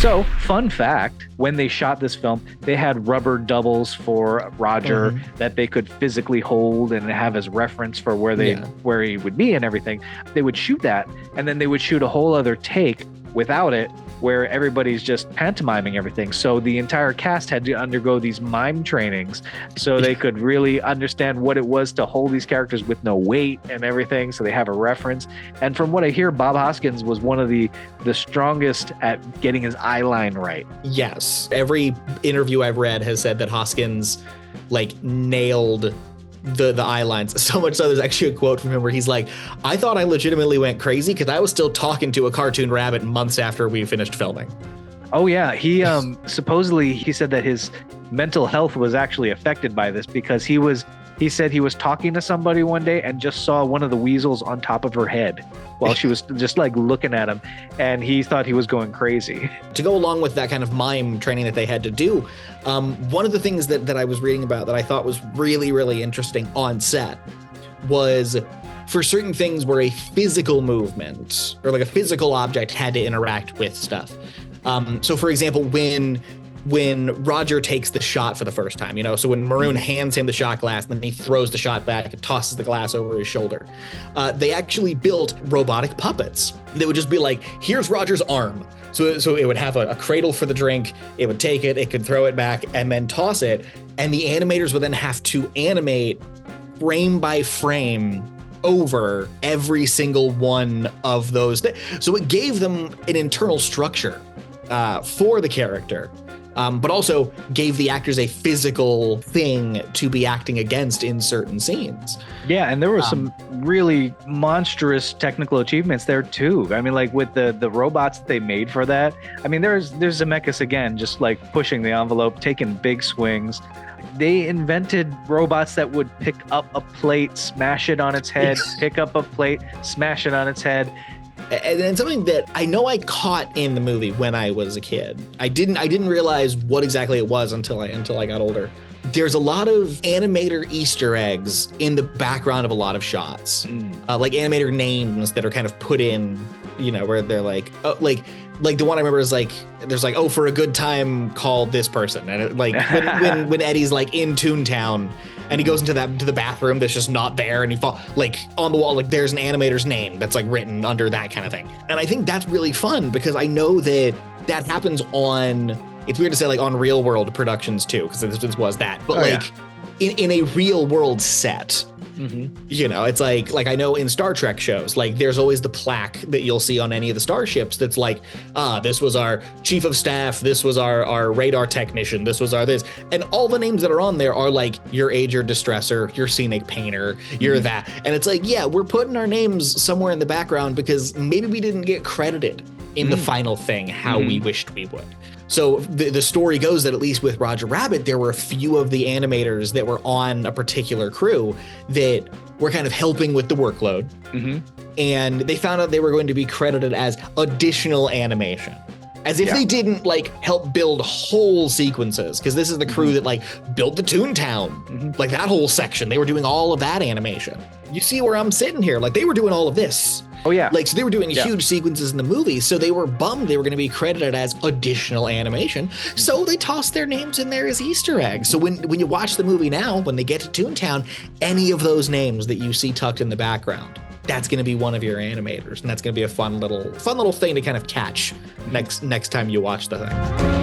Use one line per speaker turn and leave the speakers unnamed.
So, fun fact, when they shot this film, they had rubber doubles for Roger that they could physically hold and have as reference for where he would be and everything. They would shoot that, and then they would shoot a whole other take without it, where everybody's just pantomiming everything. So the entire cast had to undergo these mime trainings so they could really understand what it was to hold these characters with no weight and everything, so they have a reference. And from what I hear, Bob Hoskins was one of the strongest at getting his eye line right.
Yes. Every interview I've read has said that Hoskins nailed the eye lines, so much so there's actually a quote from him where he's like, I thought I legitimately went crazy because I was still talking to a cartoon rabbit months after we finished filming.
Oh yeah, he supposedly he said that his mental health was actually affected by this because he said he was talking to somebody one day and just saw one of the weasels on top of her head while she was just looking at him, and he thought he was going crazy.
To go along with that kind of mime training that they had to do, one of the things that I was reading about that I thought was really, really interesting on set was for certain things where a physical movement or a physical object had to interact with stuff. So for example, when Roger takes the shot for the first time, so when Maroon hands him the shot glass and then he throws the shot back and tosses the glass over his shoulder, they actually built robotic puppets that would just be like, here's Roger's arm. So it would have a cradle for the drink, it would take it, it could throw it back and then toss it. And the animators would then have to animate frame by frame over every single one of those. So it gave them an internal structure for the character. But also gave the actors a physical thing to be acting against in certain scenes.
Yeah, and there were some really monstrous technical achievements there too. I mean, with the robots that they made for that. I mean, there's Zemeckis again, just pushing the envelope, taking big swings. They invented robots that would pick up a plate, smash it on its head, pick up a plate, smash it on its head.
And then something that I know I caught in the movie when I was a kid. I didn't realize what exactly it was until I got older. There's a lot of animator Easter eggs in the background of a lot of shots, like animator names that are kind of put in, where they're like the one I remember is there's oh, for a good time, call this person, and it, when Eddie's in Toontown. And he goes into the bathroom that's just not there, and he falls on the wall, there's an animator's name that's written under that kind of thing. And I think that's really fun because I know that happens on, it's weird to say on real world productions too, because this was that, but in a real world set. It's I know in Star Trek shows, there's always the plaque that you'll see on any of the starships that's this was our chief of staff, this was our radar technician, this was our this. And all the names that are on there are your ager distresser, your scenic painter, you're that. And it's we're putting our names somewhere in the background because maybe we didn't get credited in the final thing how we wished we would. So the story goes that at least with Roger Rabbit, there were a few of the animators that were on a particular crew that were kind of helping with the workload. And they found out they were going to be credited as additional animation. As if they didn't help build whole sequences, because this is the crew that built the Toontown, that whole section. They were doing all of that animation. You see where I'm sitting here? They were doing all of this.
Oh yeah.
So they were doing huge sequences in the movie, so they were bummed they were going to be credited as additional animation. So they tossed their names in there as Easter eggs. So when you watch the movie now, when they get to Toontown, any of those names that you see tucked in the background, that's going to be one of your animators, and that's going to be a fun little thing to kind of catch next time you watch the thing.